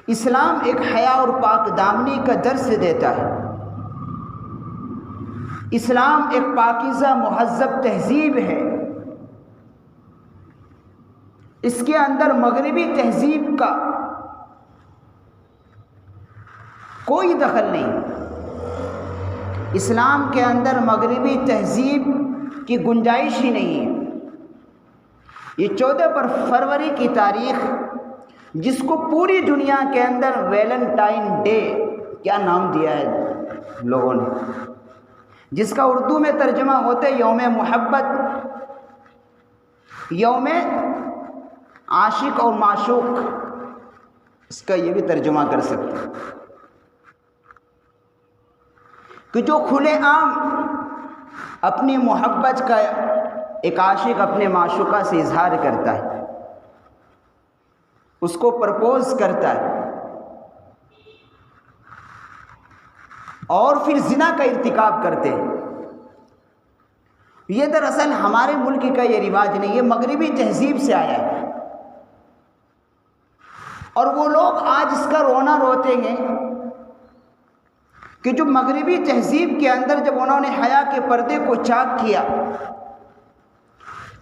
اسلام ایک حیا اور پاک دامنی کا درس دیتا ہے۔ اسلام ایک پاکیزہ مہذب تہذیب ہے۔ اس کے اندر مغربی تہذیب کا کوئی دخل نہیں۔ اسلام کے اندر مغربی تہذیب کی گنجائش ہی نہیں ہے۔ یہ 14 فروری کی تاریخ، جس کو پوری دنیا کے اندر ویلنٹائن ڈے کیا نام دیا ہے لوگوں نے، جس کا اردو میں ترجمہ ہوتا ہے یوم محبت، یوم عاشق اور معشوق، اس کا یہ بھی ترجمہ کر سکتے ہیں کہ جو کھلے عام اپنی محبت کا ایک عاشق اپنے معشوقہ سے اظہار کرتا ہے، اس کو پرپوز کرتا ہے اور پھر زنا کا ارتکاب کرتے ہیں۔ یہ دراصل ہمارے ملک کا یہ رواج نہیں، یہ مغربی تہذیب سے آیا ہے، اور وہ لوگ آج اس کا رونا روتے ہیں کہ جو مغربی تہذیب کے اندر جب انہوں نے حیا کے پردے کو چاک کیا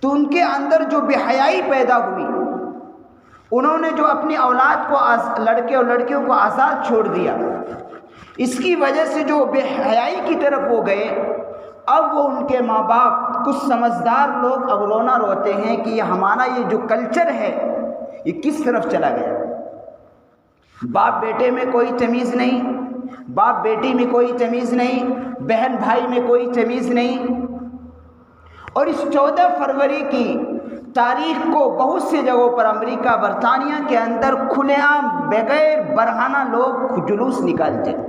تو ان کے اندر جو بے حیائی پیدا ہوئی، انہوں نے جو اپنی اولاد کو لڑکے اور لڑکیوں کو آزاد چھوڑ دیا، اس کی وجہ سے جو بے حیائی کی طرف وہ گئے، اب وہ ان کے ماں باپ کچھ سمجھدار لوگ اب رونا روتے ہیں کہ یہ ہمارا یہ جو کلچر ہے یہ کس طرف چلا گیا۔ باپ بیٹے میں کوئی تمیز نہیں، باپ بیٹی میں کوئی تمیز نہیں، بہن بھائی میں کوئی تمیز نہیں۔ اور اس 14 فروری کی تاریخ کو بہت سی جگہوں پر امریکہ برطانیہ کے اندر کھلے عام بغیر برہنہ لوگ جلوس نکالتے ہیں۔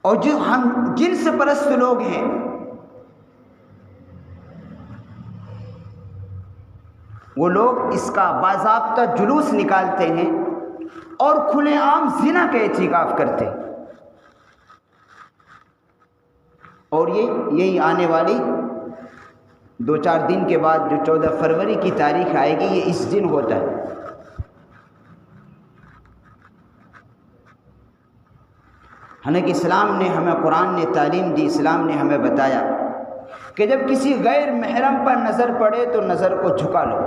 اور جو ہم جنس پرست لوگ ہیں وہ لوگ اس کا باضابطہ جلوس نکالتے ہیں اور کھلے عام زنا کا ارتکاب کرتے ہیں۔ اور یہی آنے والی 2-4 دن کے بعد جو 14 فروری کی تاریخ آئے گی، یہ اس دن ہوتا ہے۔ حالانکہ اسلام نے ہمیں، قرآن نے تعلیم دی، اسلام نے ہمیں بتایا کہ جب کسی غیر محرم پر نظر پڑے تو نظر کو جھکا لو۔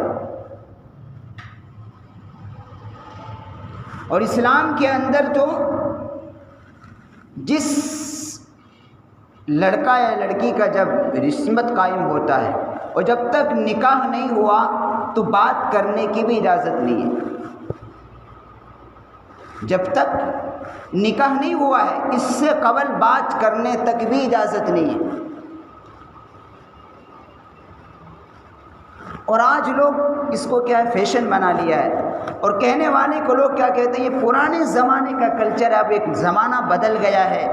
اور اسلام کے اندر تو جس لڑکا یا لڑکی کا جب رشمت قائم ہوتا ہے اور جب تک نکاح نہیں ہوا تو بات کرنے کی بھی اجازت نہیں ہے۔ جب تک نکاح نہیں ہوا ہے اس سے قبل بات کرنے تک بھی اجازت نہیں ہے۔ اور آج لوگ اس کو کیا ہے، فیشن بنا لیا ہے، اور کہنے والے کو لوگ کیا کہتے ہیں، یہ پرانے زمانے کا کلچر ہے، اب ایک زمانہ بدل گیا ہے،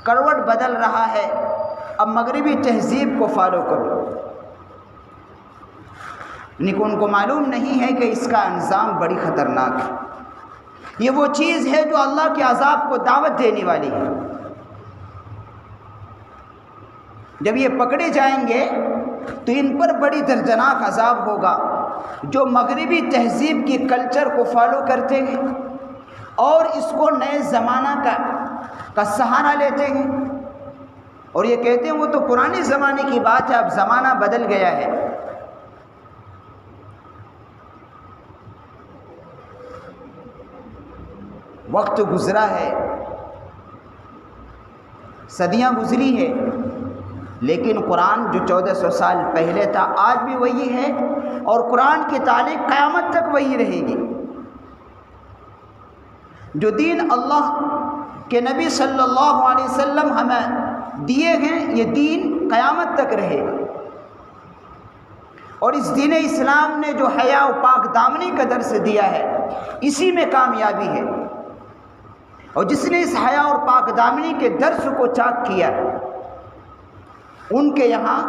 کروٹ بدل رہا ہے، اب مغربی تہذیب کو فالو کرو۔ لیکن ان کو معلوم نہیں ہے کہ اس کا انجام بڑی خطرناک ہے۔ یہ وہ چیز ہے جو اللہ کے عذاب کو دعوت دینے والی ہے۔ جب یہ پکڑے جائیں گے تو ان پر بڑی دردناک عذاب ہوگا، جو مغربی تہذیب کی کلچر کو فالو کرتے ہیں اور اس کو نئے زمانہ کا سہارا لیتے ہیں، اور یہ کہتے ہیں وہ تو پرانے زمانے کی بات ہے، اب زمانہ بدل گیا ہے۔ وقت گزرا ہے، صدیاں گزری ہے، لیکن قرآن جو 1400 سال پہلے تھا آج بھی وہی ہے، اور قرآن کی تعلیم قیامت تک وہی رہے گی۔ جو دین اللہ کے نبی صلی اللہ علیہ وسلم ہمیں دیے ہیں، یہ دین قیامت تک رہے گا۔ اور اس دین اسلام نے جو حیا و پاک دامنی کا درس دیا ہے، اسی میں کامیابی ہے۔ اور جس نے اس حیا اور پاک دامنی کے درس کو چاک کیا، ان کے یہاں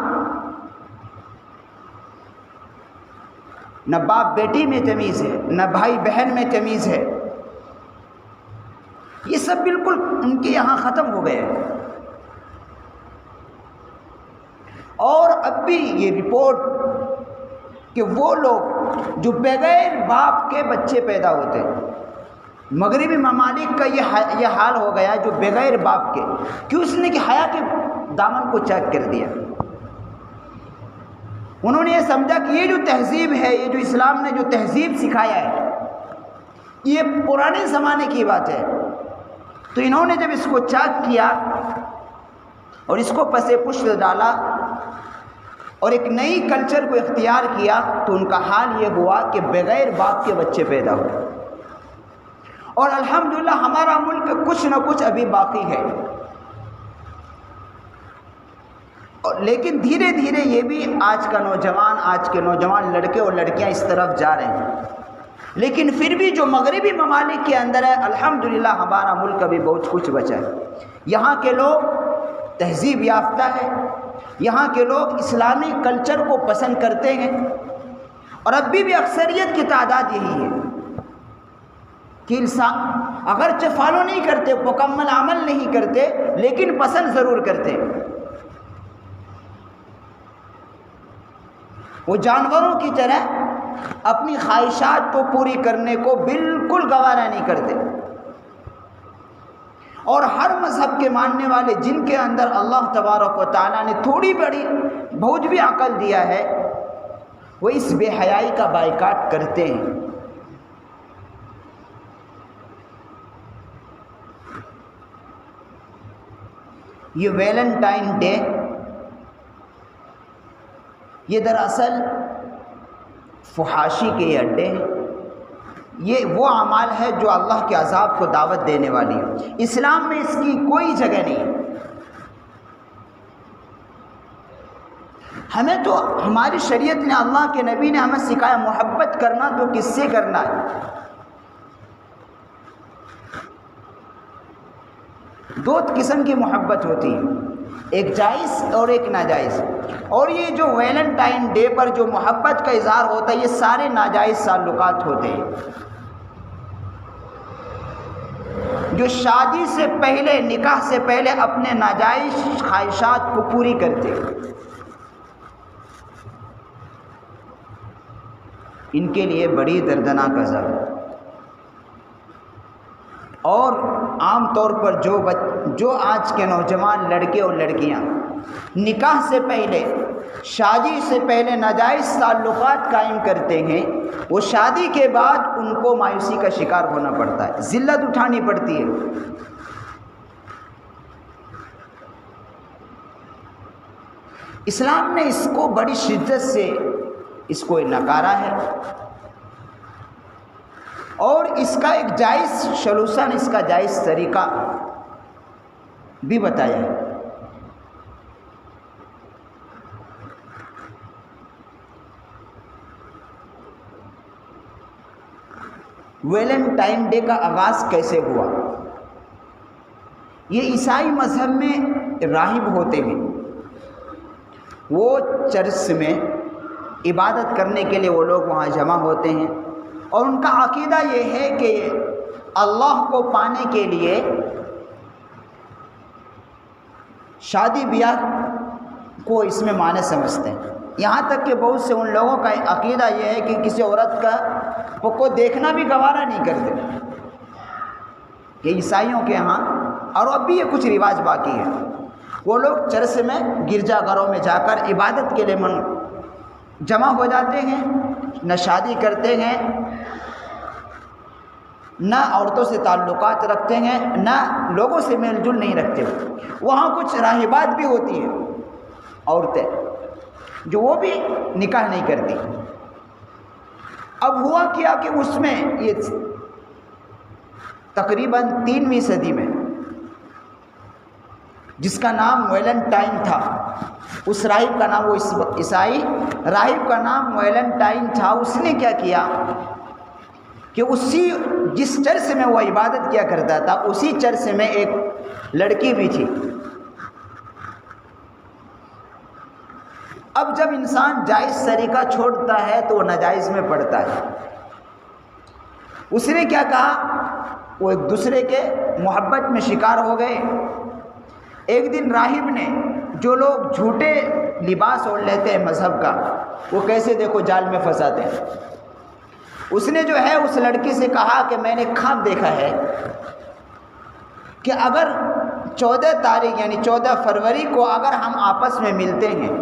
نہ باپ بیٹی میں تمیز ہے، نہ بھائی بہن میں تمیز ہے، یہ سب بالکل ان کے یہاں ختم ہو گئے۔ اور اب بھی یہ رپورٹ کہ وہ لوگ جو بغیر باپ کے بچے پیدا ہوتے ہیں، مغربی ممالک کا یہ حال ہو گیا جو بغیر باپ کے، کیوں؟ اس نے کہ حیا کے دامن کو چیک کر دیا۔ انہوں نے یہ سمجھا کہ یہ جو تہذیب ہے، یہ جو اسلام نے جو تہذیب سکھایا ہے، یہ پرانے زمانے کی بات ہے۔ تو انہوں نے جب اس کو چیک کیا اور اس کو پس پشت ڈالا اور ایک نئی کلچر کو اختیار کیا، تو ان کا حال یہ ہوا کہ بغیر باپ کے بچے پیدا ہوئے۔ اور الحمدللہ ہمارا ملک کچھ نہ کچھ ابھی باقی ہے، لیکن دھیرے دھیرے یہ بھی آج کے نوجوان لڑکے اور لڑکیاں اس طرف جا رہے ہیں۔ لیکن پھر بھی جو مغربی ممالک کے اندر ہے، الحمدللہ ہمارا ملک ابھی بہت کچھ بچا ہے۔ یہاں کے لوگ تہذیب یافتہ ہے، یہاں کے لوگ اسلامی کلچر کو پسند کرتے ہیں، اور اب بھی اکثریت کی تعداد یہی ہے کہ انسان اگرچہ فالو نہیں کرتے، مکمل عمل نہیں کرتے، لیکن پسند ضرور کرتے۔ وہ جانوروں کی طرح اپنی خواہشات کو پوری کرنے کو بالکل گوارا نہیں کرتے، اور ہر مذہب کے ماننے والے جن کے اندر اللہ تبارک و تعالیٰ نے تھوڑی بڑی بہت بھی عقل دیا ہے، وہ اس بے حیائی کا بائیکاٹ کرتے ہیں۔ یہ ویلنٹائن ڈے، یہ دراصل فحاشی کے یہ اڈے ہیں، یہ وہ اعمال ہے جو اللہ کے عذاب کو دعوت دینے والی ہے۔ اسلام میں اس کی کوئی جگہ نہیں ہے۔ ہمیں تو ہماری شریعت نے، اللہ کے نبی نے ہمیں سکھایا محبت کرنا تو کس سے کرنا ہے۔ دو قسم کی محبت ہوتی ہے، ایک جائز اور ایک ناجائز، اور یہ جو ویلنٹائن ڈے پر جو محبت کا اظہار ہوتا ہے، یہ سارے ناجائز تعلقات ہوتے ہیں۔ جو شادی سے پہلے، نکاح سے پہلے اپنے ناجائز خواہشات کو پوری کرتے، ان کے لیے بڑی دردناک عذاب ہے۔ اور عام طور پر جو آج کے نوجوان لڑکے اور لڑکیاں نکاح سے پہلے، شادی سے پہلے ناجائز تعلقات قائم کرتے ہیں، وہ شادی کے بعد ان کو مایوسی کا شکار ہونا پڑتا ہے، ذلت اٹھانی پڑتی ہے۔ اسلام نے اس کو بڑی شدت سے اس کو نکارا ہے، اور اس کا ایک جائز سلوشن، اس کا جائز طریقہ بھی بتایا ہے۔ ویلنٹائن ڈے کا آغاز کیسے ہوا؟ یہ عیسائی مذہب میں راہب ہوتے ہیں، وہ چرچ میں عبادت کرنے کے لیے وہ لوگ وہاں جمع ہوتے ہیں، اور ان کا عقیدہ یہ ہے کہ اللہ کو پانے کے لیے شادی بیاہ کو اس میں معنی سمجھتے ہیں۔ یہاں تک کہ بہت سے ان لوگوں کا عقیدہ یہ ہے کہ کسی عورت کو دیکھنا بھی گوارا نہیں کرتے، کہ عیسائیوں کے ہاں، اور اب بھی یہ کچھ رواج باقی ہے۔ وہ لوگ چرچ میں، گرجا گھروں میں جا کر عبادت کے لیے جمع ہو جاتے ہیں، نہ شادی کرتے ہیں، نہ عورتوں سے تعلقات رکھتے ہیں، نہ لوگوں سے میل جول نہیں رکھتے۔ وہاں کچھ راہبات بھی ہوتی ہیں، عورتیں، جو وہ بھی نکاح نہیں کرتی۔ اب ہوا کیا کہ اس میں یہ تقریباً 3ویں صدی میں، جس کا نام ویلنٹائن تھا، اس راہب کا نام، وہ عیسائی راہب کا نام ویلنٹائن تھا، اس نے کیا کیا کہ جس چرچ میں وہ عبادت کیا کرتا تھا، اسی چرچ میں ایک لڑکی بھی تھی۔ اب جب انسان جائز طریقہ چھوڑتا ہے تو وہ ناجائز میں پڑتا ہے۔ اس نے کیا کہا، وہ ایک دوسرے کے محبت میں شکار ہو گئے۔ ایک دن راہب نے، جو لوگ جھوٹے لباس اوڑھ لیتے ہیں مذہب کا، وہ کیسے دیکھو جال میں پھنساتے ہیں۔ اس نے جو ہے اس لڑکی سے کہا کہ میں نے خواب دیکھا ہے کہ اگر 14 تاریخ یعنی 14 فروری کو اگر ہم آپس میں ملتے ہیں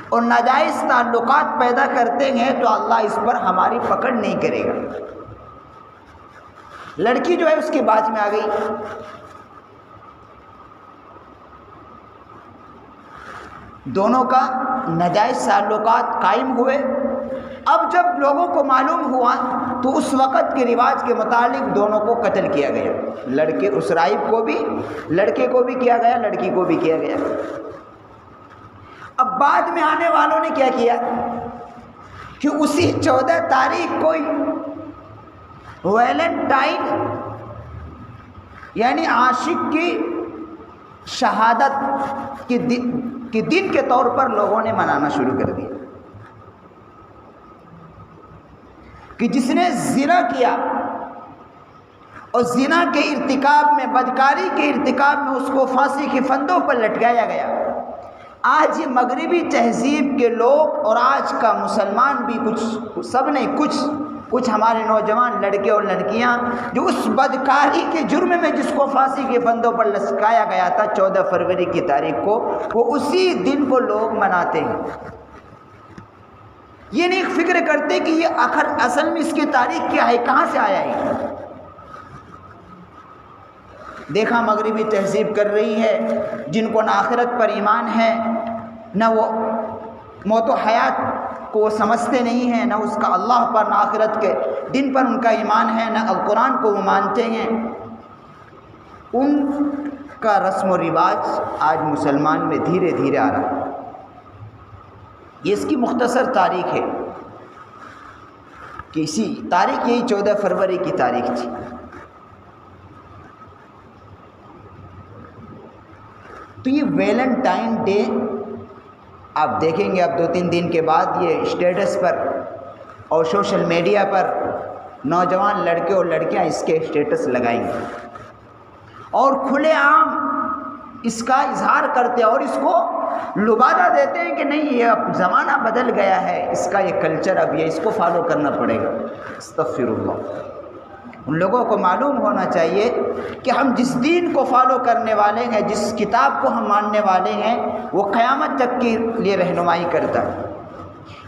اور ناجائز تعلقات پیدا کرتے ہیں تو اللہ اس پر ہماری پکڑ نہیں کرے گا۔ لڑکی جو ہے اس کی بات میں آ گئی۔ دونوں کا ناجائز تعلقات قائم ہوئے۔ اب جب لوگوں کو معلوم ہوا تو اس وقت کے رواج کے مطابق دونوں کو قتل کیا گیا، لڑکے اس راہب کو بھی، لڑکے کو بھی کیا گیا، لڑکی کو بھی کیا گیا۔ اب بعد میں آنے والوں نے کیا کیا کہ اسی 14 تاریخ کو ویلنٹائن یعنی عاشق کی شہادت کے دن کے طور پر لوگوں نے منانا شروع کر دیا کہ جس نے زنا کیا اور زنا کے ارتکاب میں، بدکاری کے ارتکاب میں اس کو پھانسی کے پھندوں پر لٹکایا گیا۔ آج یہ مغربی تہذیب کے لوگ اور آج کا مسلمان بھی سب نہیں، کچھ ہمارے نوجوان لڑکے اور لڑکیاں جو اس بدکاری کے جرم میں جس کو پھانسی کے پھندوں پر لٹکایا گیا تھا 14 فروری کی تاریخ کو، وہ اسی دن کو لوگ مناتے ہیں۔ یہ نہیں فکر کرتے کہ یہ اصل میں اس کی تاریخ کیا ہے، کہاں سے آیا ہے۔ دیکھا مغربی تہذیب کر رہی ہے، جن کو نہ آخرت پر ایمان ہے، نہ وہ موت و حیات کو وہ سمجھتے نہیں ہیں، نہ اس کا اللہ پر، نہ آخرت کے دن پر ان کا ایمان ہے، نہ القرآن کو وہ مانتے ہیں۔ ان کا رسم و رواج آج مسلمان میں دھیرے دھیرے آ رہا ہے۔ یہ اس کی مختصر تاریخ ہے کہ اسی تاریخ یہی 14 فروری کی تاریخ تھی۔ تو یہ ویلنٹائن ڈے آپ دیکھیں گے، اب 2-3 دن کے بعد یہ اسٹیٹس پر اور سوشل میڈیا پر نوجوان لڑکے اور لڑکیاں اس کے اسٹیٹس لگائیں گے اور کھلے عام اس کا اظہار کرتے اور اس کو لبادہ دیتے ہیں کہ نہیں، یہ اب زمانہ بدل گیا ہے، اس کا یہ کلچر اب یہ اس کو فالو کرنا پڑے گا۔ استغفر اللہ۔ ان لوگوں کو معلوم ہونا چاہیے کہ ہم جس دین کو فالو کرنے والے ہیں، جس کتاب کو ہم ماننے والے ہیں، وہ قیامت تک کے لیے رہنمائی کرتا ہے۔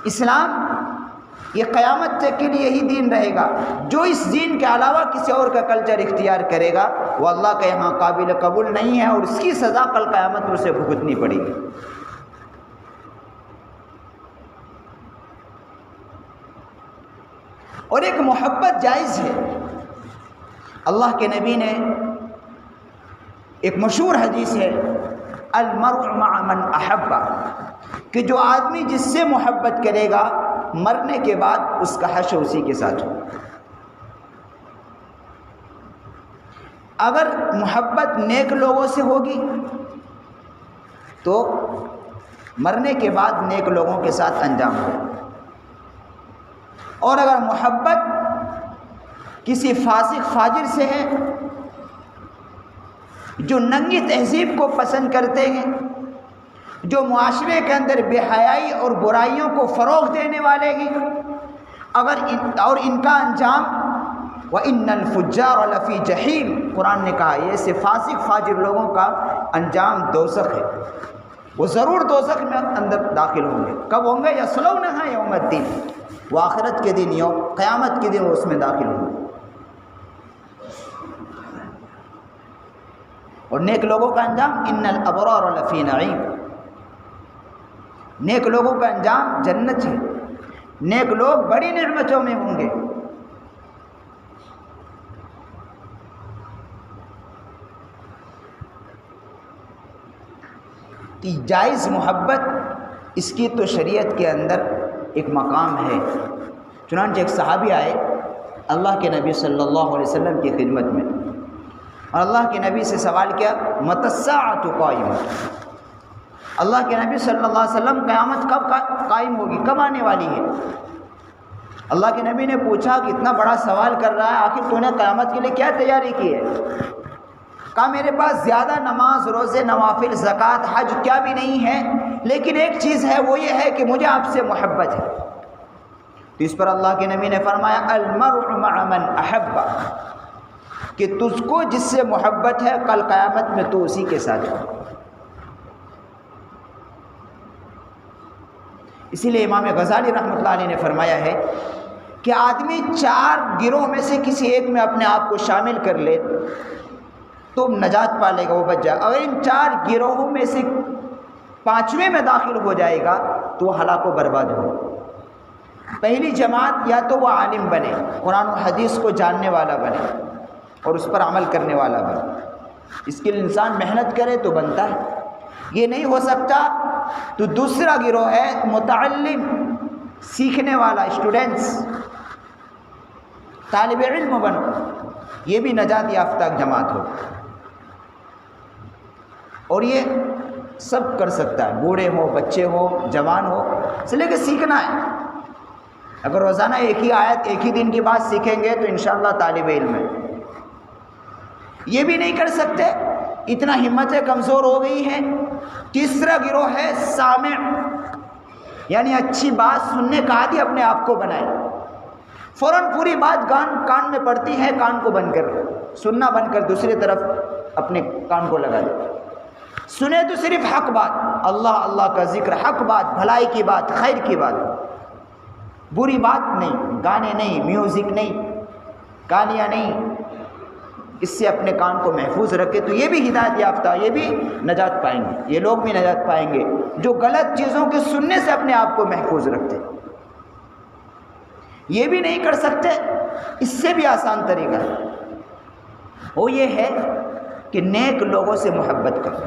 اسلام یہ قیامت تک کے لیے یہی دین رہے گا۔ جو اس دین کے علاوہ کسی اور کا کلچر اختیار کرے گا وہ اللہ کے یہاں قابل قبول نہیں ہے اور اس کی سزا کل قیامت میں اسے بھگتنی پڑے گی۔ اور ایک محبت جائز ہے۔ اللہ کے نبی نے ایک مشہور حدیث ہے، المرء مع من احب، کہ جو آدمی جس سے محبت کرے گا مرنے کے بعد اس کا حشر اسی کے ساتھ ہو۔ اگر محبت نیک لوگوں سے ہوگی تو مرنے کے بعد نیک لوگوں کے ساتھ انجام ہو، اور اگر محبت کسی فاسق فاجر سے ہے جو ننگی تہذیب کو پسند کرتے ہیں، جو معاشرے کے اندر بے حیائی اور برائیوں کو فروغ دینے والے ہیں، اور ان کا انجام وَإِنَّ الْفُجَّارَ لَفِي جَحِيمٍ، قرآن نے کہا یہ سے فاسق فاجر لوگوں کا انجام دوزخ ہے، وہ ضرور دوزخ میں اندر داخل ہوں گے۔ کب ہوں گے؟ یصلونها یوم الدین، وہ آخرت کے دن، یوم قیامت کے دن وہ اس میں داخل ہوں گے۔ اور نیک لوگوں کا انجام ان الابرار لفی نعیم، نیک لوگوں کا انجام جنت ہے، نیک لوگ بڑی نعمتوں میں ہوں گے۔ جائز محبت اس کی تو شریعت کے اندر ایک مقام ہے۔ چنانچہ ایک صحابی آئے اللہ کے نبی صلی اللہ علیہ وسلم کی خدمت میں اور اللہ کے نبی سے سوال کیا، متی الساعۃ قائمہ، اللہ کے نبی صلی اللہ علیہ وسلم قیامت کب قائم ہوگی، کب آنے والی ہے؟ اللہ کے نبی نے پوچھا کہ اتنا بڑا سوال کر رہا ہے، آخر تو نے قیامت کے لیے کیا تیاری کی ہے؟ کہا میرے پاس زیادہ نماز روزے نوافل زکوٰۃ حج کیا بھی نہیں ہے، لیکن ایک چیز ہے، وہ یہ ہے کہ مجھے آپ سے محبت ہے۔ تو اس پر اللہ کے نبی نے فرمایا المرء مع من احب، کہ تجھ کو جس سے محبت ہے کل قیامت میں تو اسی کے ساتھ ہو۔ اسی لیے امام غزالی رحمۃ اللہ علیہ نے فرمایا ہے کہ آدمی 4 گروہ میں سے کسی ایک میں اپنے آپ کو شامل کر لے تو نجات پا لے گا، وہ بچ جائے۔ اگر ان 4 گروہوں میں سے 5ویں میں داخل ہو جائے گا تو وہ ہلاک و برباد ہو۔ پہلی جماعت یا تو وہ عالم بنے، قرآن و حدیث کو جاننے والا بنے اور اس پر عمل کرنے والا بنے، اس کے لیے انسان محنت کرے تو بنتا ہے۔ یہ نہیں ہو سکتا تو دوسرا گروہ ہے متعلم، سیکھنے والا، اسٹوڈنٹس، طالب علم بنو، یہ بھی نجات یافتہ جماعت ہو۔ اور یہ سب کر سکتا ہے، بوڑھے ہو، بچے ہو، جوان ہو، اس لیے کہ سیکھنا ہے۔ اگر روزانہ ایک ہی آیت ایک ہی دن کی بات سیکھیں گے تو انشاءاللہ طالب علم ہے۔ یہ بھی نہیں کر سکتے، اتنا ہمتیں کمزور ہو گئی ہیں۔ تیسرا گروہ ہے سامع، یعنی اچھی بات سننے کا عادی اپنے آپ کو بنائے، فوراً پوری بات کان میں پڑتی ہے، کان کو بند کر سننا بند کر دوسری طرف اپنے کان کو لگا دے، سنے تو صرف حق بات، اللہ اللہ کا ذکر، حق بات، بھلائی کی بات، خیر کی بات، بری بات نہیں، گانے نہیں، میوزک نہیں، گالیاں نہیں، اس سے اپنے کان کو محفوظ رکھے تو یہ بھی ہدایت یافتہ، یہ بھی نجات پائیں گے، یہ لوگ بھی نجات پائیں گے جو غلط چیزوں کے سننے سے اپنے آپ کو محفوظ رکھتے۔ یہ بھی نہیں کر سکتے، اس سے بھی آسان طریقہ ہے، وہ یہ ہے کہ نیک لوگوں سے محبت کرو۔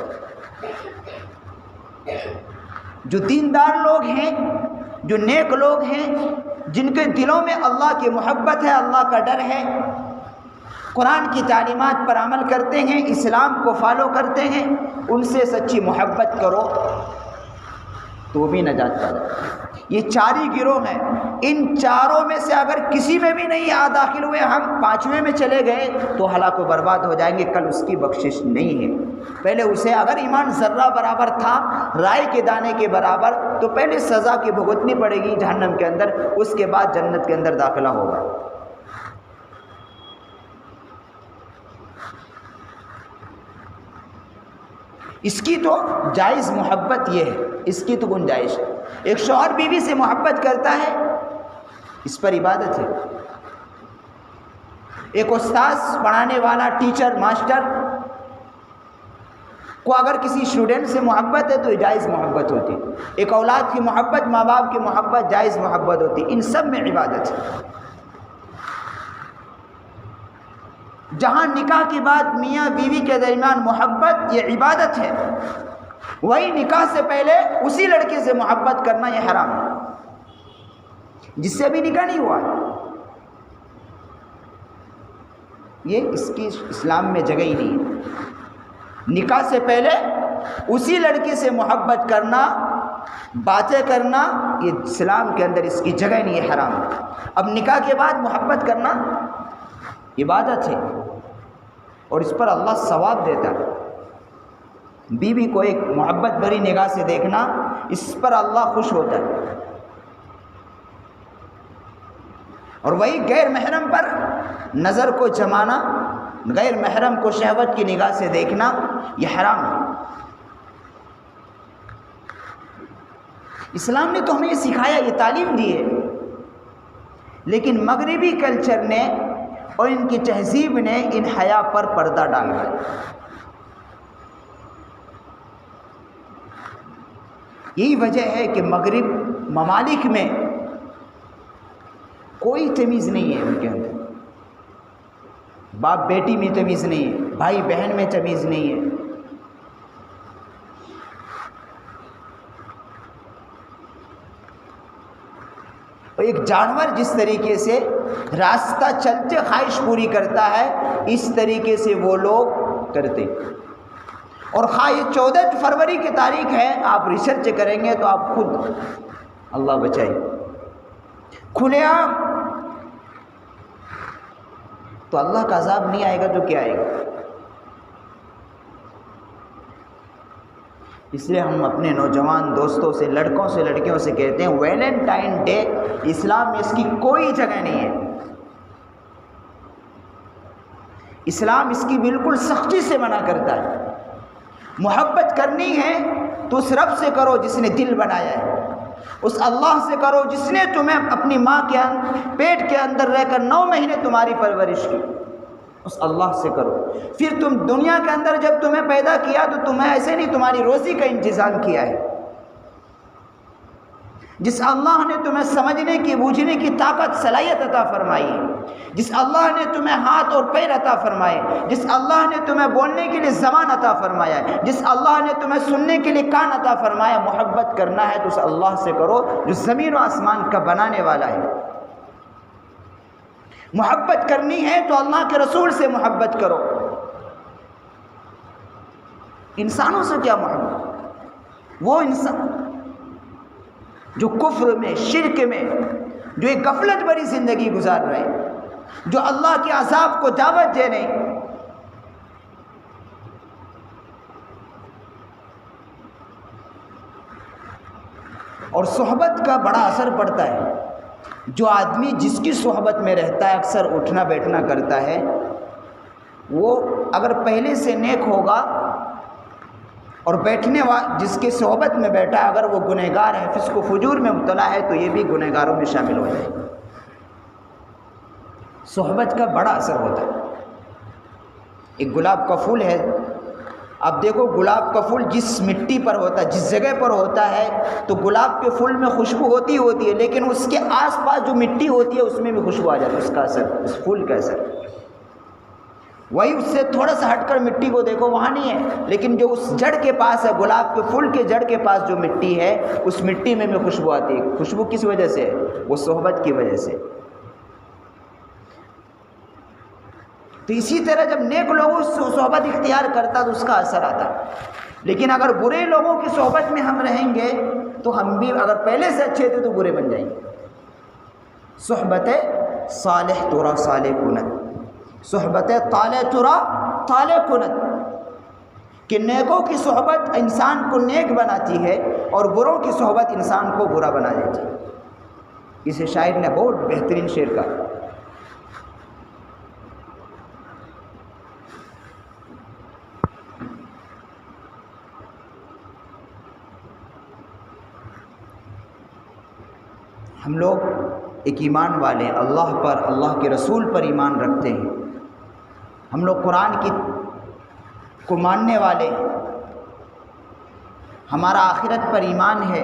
جو دیندار لوگ ہیں، جو نیک لوگ ہیں، جن کے دلوں میں اللہ کی محبت ہے، اللہ کا ڈر ہے، قرآن کی تعلیمات پر عمل کرتے ہیں، اسلام کو فالو کرتے ہیں، ان سے سچی محبت کرو تو وہ بھی نجات پا جائے۔ یہ 4 ہی گروہ ہیں، ان چاروں میں سے اگر کسی میں بھی نہیں داخل ہوئے، ہم 5ویں میں چلے گئے تو ہلاک و برباد ہو جائیں گے، کل اس کی بخشش نہیں ہے۔ پہلے اسے اگر ایمان ذرہ برابر تھا، رائے کے دانے کے برابر، تو پہلے سزا کی بھگتنی پڑے گی جہنم کے اندر، اس کے بعد جنت کے اندر داخلہ ہوگا۔ اس کی تو جائز محبت یہ ہے، اس کی تو گنجائش ہے۔ ایک شوہر بیوی سے محبت کرتا ہے، اس پر عبادت ہے۔ ایک استاذ، پڑھانے والا، ٹیچر، ماسٹر کو اگر کسی اسٹوڈنٹ سے محبت ہے تو یہ جائز محبت ہوتی۔ ایک اولاد کی محبت، ماں باپ کی محبت جائز محبت ہوتی، ان سب میں عبادت ہے۔ جہاں نکاح کے بعد میاں بیوی کے درمیان محبت یہ عبادت ہے، وہی نکاح سے پہلے اسی لڑکے سے محبت کرنا یہ حرام ہے، جس سے ابھی نکاح نہیں ہوا، یہ اس کی اسلام میں جگہ ہی نہیں ہے۔ نکاح سے پہلے اسی لڑکے سے محبت کرنا، باتیں کرنا، یہ اسلام کے اندر اس کی جگہ نہیں ہے، حرام ہے۔ اب نکاح کے بعد محبت کرنا عبادت ہے اور اس پر اللہ ثواب دیتا ہے۔ بیوی کو ایک محبت بھری نگاہ سے دیکھنا، اس پر اللہ خوش ہوتا ہے۔ اور وہی غیر محرم پر نظر کو جمانا، غیر محرم کو شہوت کی نگاہ سے دیکھنا، یہ حرام ہے۔ اسلام نے تو ہمیں یہ سکھایا، یہ تعلیم دی ہے، لیکن مغربی کلچر نے اور ان کی تہذیب نے ان حیا پر پردہ ڈالا ہے۔ یہی وجہ ہے کہ مغرب ممالک میں کوئی تمیز نہیں ہے، ان کے اندر باپ بیٹی میں تمیز نہیں ہے، بھائی بہن میں تمیز نہیں ہے۔ اور ایک جانور جس طریقے سے راستہ چلتے خواہش پوری کرتا ہے، اس طریقے سے وہ لوگ کرتے۔ اور یہ 14 فروری کی تاریخ ہے، آپ ریسرچ کریں گے تو آپ خود، اللہ بچائے، کھلے عام تو اللہ کا عذاب نہیں آئے گا تو کیا آئے گا؟ اس لیے ہم اپنے نوجوان دوستوں سے، لڑکوں سے، لڑکیوں سے کہتے ہیں ویلنٹائن ڈے اسلام میں اس کی کوئی جگہ نہیں ہے۔ اسلام اس کی بالکل سختی سے منع کرتا ہے۔ محبت کرنی ہے تو اس رب سے کرو جس نے دل بنایا ہے، اس اللہ سے کرو جس نے تمہیں اپنی ماں کے پیٹ کے اندر رہ کر 9 مہینے تمہاری پرورش کی، اس اللہ سے کرو۔ پھر تم دنیا کے اندر جب تمہیں پیدا کیا تو تمہیں ایسے نہیں تمہاری روزی کا انتظام کیا ہے۔ جس اللہ نے تمہیں سمجھنے کی، بوجھنے کی طاقت، صلاحیت عطا فرمائی ہے، جس اللہ نے تمہیں ہاتھ اور پیر عطا فرمائے، جس اللہ نے تمہیں بولنے کے لیے زبان عطا فرمایا ہے، جس اللہ نے تمہیں سننے کے لیے کان عطا فرمایا، محبت کرنا ہے تو اس اللہ سے کرو جو زمین و آسمان کا بنانے والا ہے۔ محبت کرنی ہے تو اللہ کے رسول سے محبت کرو۔ انسانوں سے کیا محبت؟ وہ انسان جو کفر میں، شرک میں، جو ایک غفلت بھری زندگی گزار رہے، جو اللہ کے عذاب کو دعوت دے رہے، اور صحبت کا بڑا اثر پڑتا ہے۔ جو آدمی جس کی صحبت میں رہتا ہے اکثر اٹھنا بیٹھنا کرتا ہے، وہ اگر پہلے سے نیک ہوگا اور بیٹھنے جس کے صحبت میں بیٹھا ہے اگر وہ گنہگار ہے، فسق و فجور میں مبتلا ہے تو یہ بھی گنہگاروں میں شامل ہو جائے۔ صحبت کا بڑا اثر ہوتا ہے۔ ایک گلاب کا پھول ہے، اب دیکھو گلاب کا پھول جس مٹی پر ہوتا ہے، جس جگہ پر ہوتا ہے تو گلاب کے پھول میں خوشبو ہوتی ہے، لیکن اس کے آس پاس جو مٹی ہوتی ہے اس میں بھی خوشبو آ جاتی ہے، اس کا اثر، اس پھول کا اثر۔ وہی اس سے تھوڑا سا ہٹ کر مٹی کو دیکھو، وہاں نہیں ہے، لیکن جو اس جڑ کے پاس ہے، گلاب کے پھول کے جڑ کے پاس جو مٹی ہے، اس مٹی میں بھی خوشبو آتی ہے۔ خوشبو کس وجہ سے؟ وہ صحبت کی وجہ سے۔ تو اسی طرح جب نیک لوگوں سے صحبت اختیار کرتا تو اس کا اثر آتا، لیکن اگر برے لوگوں کی صحبت میں ہم رہیں گے تو ہم بھی اگر پہلے سے اچھے تھے تو برے بن جائیں گے۔ صحبت صالح ترا صالح کنت، صحبت طالع ترا طالع کنت، کہ نیکوں کی صحبت انسان کو نیک بناتی ہے اور بروں کی صحبت انسان کو برا بنا دیتی ہے۔ اسے شاعر نے بہت بہترین شعر کہا، ہم لوگ ایک ایمان والے، اللہ پر، اللہ کے رسول پر ایمان رکھتے ہیں، ہم لوگ قرآن کو ماننے والے، ہمارا آخرت پر ایمان ہے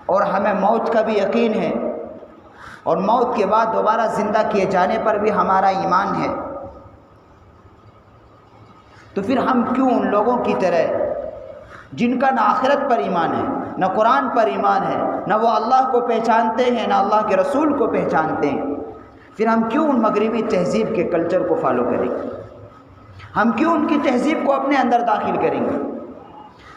اور ہمیں موت کا بھی یقین ہے اور موت کے بعد دوبارہ زندہ کیے جانے پر بھی ہمارا ایمان ہے۔ تو پھر ہم کیوں ان لوگوں کی طرح جن کا نہ آخرت پر ایمان ہے، نہ قرآن پر ایمان ہے، نہ وہ اللہ کو پہچانتے ہیں، نہ اللہ کے رسول کو پہچانتے ہیں، پھر ہم کیوں ان مغربی تہذیب کے کلچر کو فالو کریں گے؟ ہم کیوں ان کی تہذیب کو اپنے اندر داخل کریں گے؟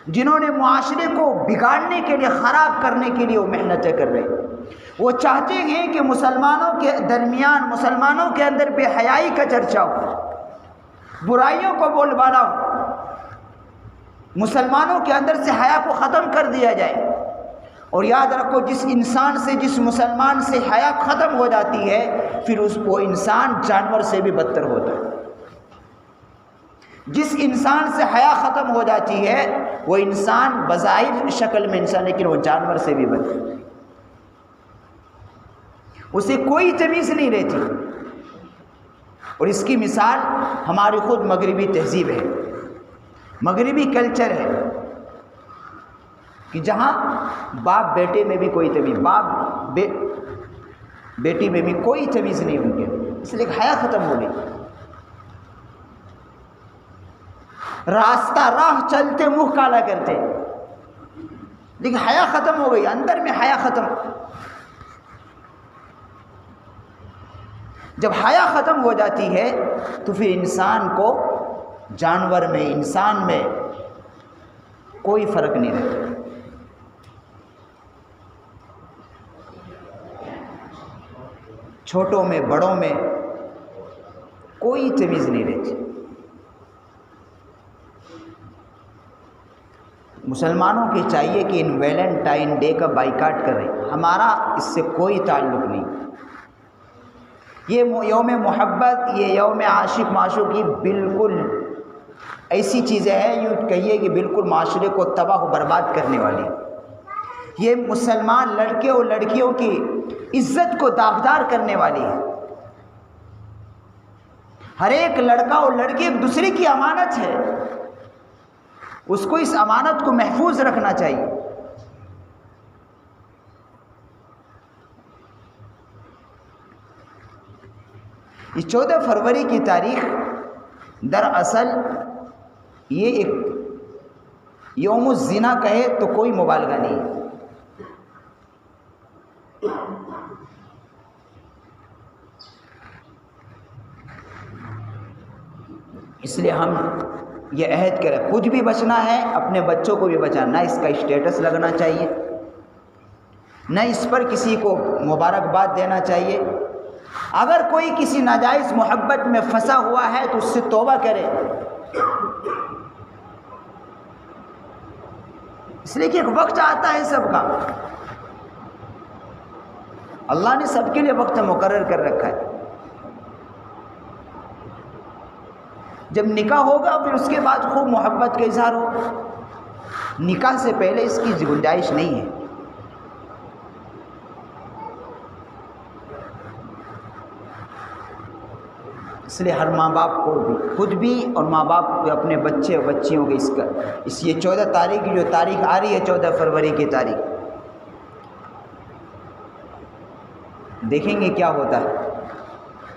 جنہوں نے معاشرے کو بگاڑنے کے لیے، خراب کرنے کے لیے وہ محنتیں کر رہے ہیں۔ وہ چاہتے ہیں کہ مسلمانوں کے درمیان، مسلمانوں کے اندر بے حیائی کا چرچا ہو، برائیوں کو بول بالا ہو، مسلمانوں کے اندر سے حیا کو ختم کر دیا جائے۔ اور یاد رکھو، جس انسان سے، جس مسلمان سے حیا ختم ہو جاتی ہے پھر وہ انسان جانور سے بھی بدتر ہوتا ہے۔ جس انسان سے حیا ختم ہو جاتی ہے وہ انسان بظاہر شکل میں انسان، لیکن وہ جانور سے بھی بدتر ہے، اسے کوئی تمیز نہیں رہتی۔ اور اس کی مثال ہماری خود مغربی تہذیب ہے، مغربی کلچر ہے، کہ جہاں باپ بیٹے میں بھی کوئی تمیز، باپ بیٹی میں بھی کوئی تمیز نہیں ان کے، اس لیے حیا ختم ہو گئی۔ راستہ راہ چلتے منہ کالا کرتے، لیکن حیا ختم ہو گئی، اندر میں حیا ختم۔ جب حیا ختم ہو جاتی ہے تو پھر انسان کو جانور میں، انسان میں کوئی فرق نہیں رہتا۔ چھوٹوں میں، بڑوں میں کوئی تمیز نہیں رہتی۔ مسلمانوں کے چاہیے کہ ان ویلنٹائن ڈے کا بائیکاٹ کریں، ہمارا اس سے کوئی تعلق نہیں۔ یہ یوم محبت، یہ یوم عاشق معشوقی بالکل ایسی چیزیں ہیں، یوں کہیے کہ بالکل معاشرے کو تباہ و برباد کرنے والی۔ یہ مسلمان لڑکے اور لڑکیوں کی عزت کو داغدار کرنے والی ہے۔ ہر ایک لڑکا اور لڑکی ایک دوسرے کی امانت ہے، اس کو اس امانت کو محفوظ رکھنا چاہیے۔ یہ 14 فروری کی تاریخ دراصل یہ ایک یوم الزنا کہے تو کوئی مبالغہ نہیں ہے۔ اس لیے ہم یہ عہد کریں، خود بھی بچنا ہے، اپنے بچوں کو بھی بچانا، نہ اس کا اسٹیٹس لگنا چاہیے، نہ اس پر کسی کو مبارکباد دینا چاہیے۔ اگر کوئی کسی ناجائز محبت میں پھنسا ہوا ہے تو اس سے توبہ کرے، اس لیے کہ ایک وقت آتا ہے سب کا، اللہ نے سب کے لیے وقت مقرر کر رکھا ہے۔ جب نکاح ہوگا پھر اس کے بعد خوب محبت کا اظہار ہوگا، نکاح سے پہلے اس کی گنجائش نہیں ہے۔ اس لیے ہر ماں باپ کو بھی، خود بھی اور ماں باپ کو اپنے بچے اور بچیوں کے اس یہ 14 تاریخ کی جو تاریخ آ رہی ہے، 14 فروری کی تاریخ، دیکھیں گے کیا ہوتا ہے۔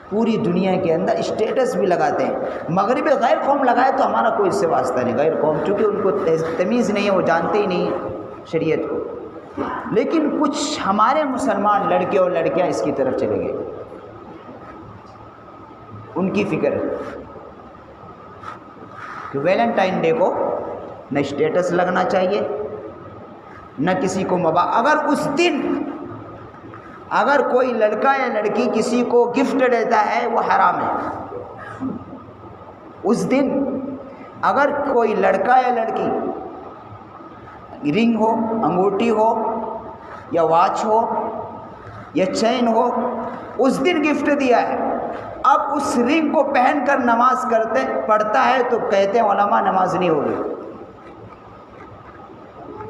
پوری دنیا کے اندر اسٹیٹس بھی لگاتے ہیں، مغربی غیر قوم لگائے تو ہمارا کوئی اس سے واسطہ نہیں، غیر قوم چونکہ ان کو تمیز نہیں ہے، وہ جانتے ہی نہیں شریعت کو، لیکن کچھ ہمارے مسلمان لڑکے اور لڑکیاں اس کی طرف چلے گئے، ان کی فکر ہے کہ ویلنٹائن ڈے کو نہ اسٹیٹس لگنا چاہیے، نہ کسی کو اگر اس دن اگر کوئی لڑکا یا لڑکی کسی کو گفٹ دیتا ہے وہ حرام ہے۔ اس دن اگر کوئی لڑکا یا لڑکی رنگ ہو، انگوٹھی ہو یا واچ ہو یا چین ہو، اس دن گفٹ دیا ہے، اب اس رنگ کو پہن کر نماز پڑھتا ہے تو کہتے ہیں علماء نماز نہیں ہوگی۔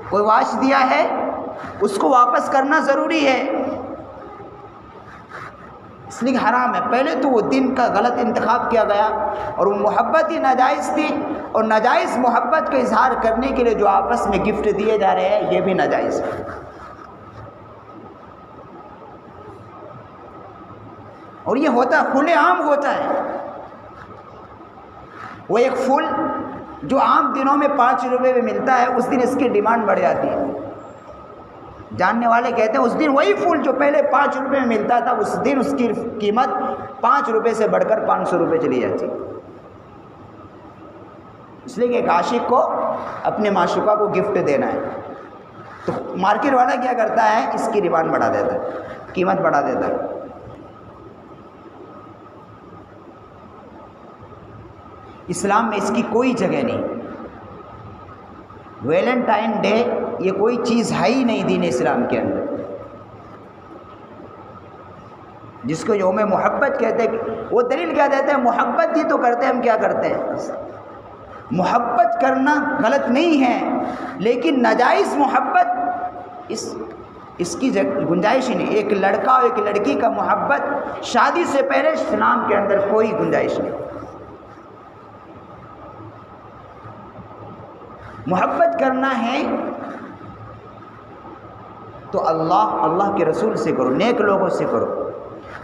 کوئی واچ دیا ہے اس کو واپس کرنا ضروری ہے، اس لیے حرام ہے۔ پہلے تو وہ دن کا غلط انتخاب کیا گیا اور وہ محبت ہی ناجائز تھی، اور ناجائز محبت کا اظہار کرنے کے لیے جو آپس میں گفٹ دیے جا رہے ہیں یہ بھی ناجائز ہے۔ اور یہ ہوتا کھلے عام ہوتا ہے۔ وہ ایک پھول جو عام دنوں میں 5 روپے میں ملتا ہے، اس دن اس کی ڈیمانڈ بڑھ جاتی ہے۔ جاننے والے کہتے ہیں اس دن وہی پھول جو پہلے 5 روپے میں ملتا تھا، اس دن اس کی قیمت 5 روپے سے بڑھ کر 500 روپے چلی جاتی، اس لیے کہ ایک عاشق کو اپنے معشوقہ کو گفٹ دینا ہے تو مارکیٹ والا کیا کرتا ہے، اس کی ڈیمانڈ بڑھا دیتا ہے، قیمت بڑھا دیتا ہے۔ اسلام میں اس کی کوئی جگہ نہیں۔ ویلنٹائن ڈے یہ کوئی چیز ہے ہی نہیں دین اسلام کے اندر، جس کو یوم محبت کہتے ہیں۔ وہ دلیل کیا دیتے ہیں، محبت ہی تو کرتے ہیں، ہم کیا کرتے ہیں؟ محبت کرنا غلط نہیں ہے، لیکن ناجائز محبت اس کی گنجائش ہی نہیں۔ ایک لڑکا اور ایک لڑکی کا محبت شادی سے پہلے اسلام کے اندر کوئی گنجائش نہیں۔ محبت کرنا ہے تو اللہ کے رسول سے کرو، نیک لوگوں سے کرو۔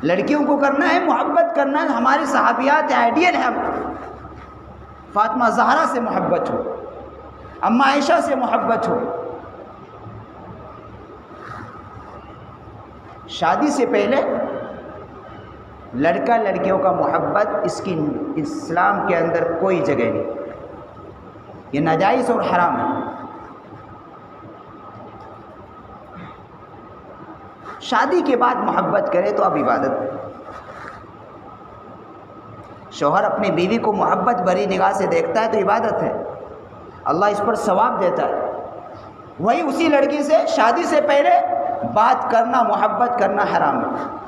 لڑکیوں کو کرنا ہے، محبت کرنا ہے، ہماری صحابیات آئیڈیل ہیں، فاطمہ زہرا سے محبت ہو، اماں عائشہ سے محبت ہو۔ شادی سے پہلے لڑکا لڑکیوں کا محبت اس کی اسلام کے اندر کوئی جگہ نہیں، یہ ناجائز اور حرام ہے۔ شادی کے بعد محبت کرے تو اب عبادت ہے۔ شوہر اپنی بیوی کو محبت بھری نگاہ سے دیکھتا ہے تو عبادت ہے، اللہ اس پر ثواب دیتا ہے۔ وہی اسی لڑکی سے شادی سے پہلے بات کرنا، محبت کرنا حرام ہے۔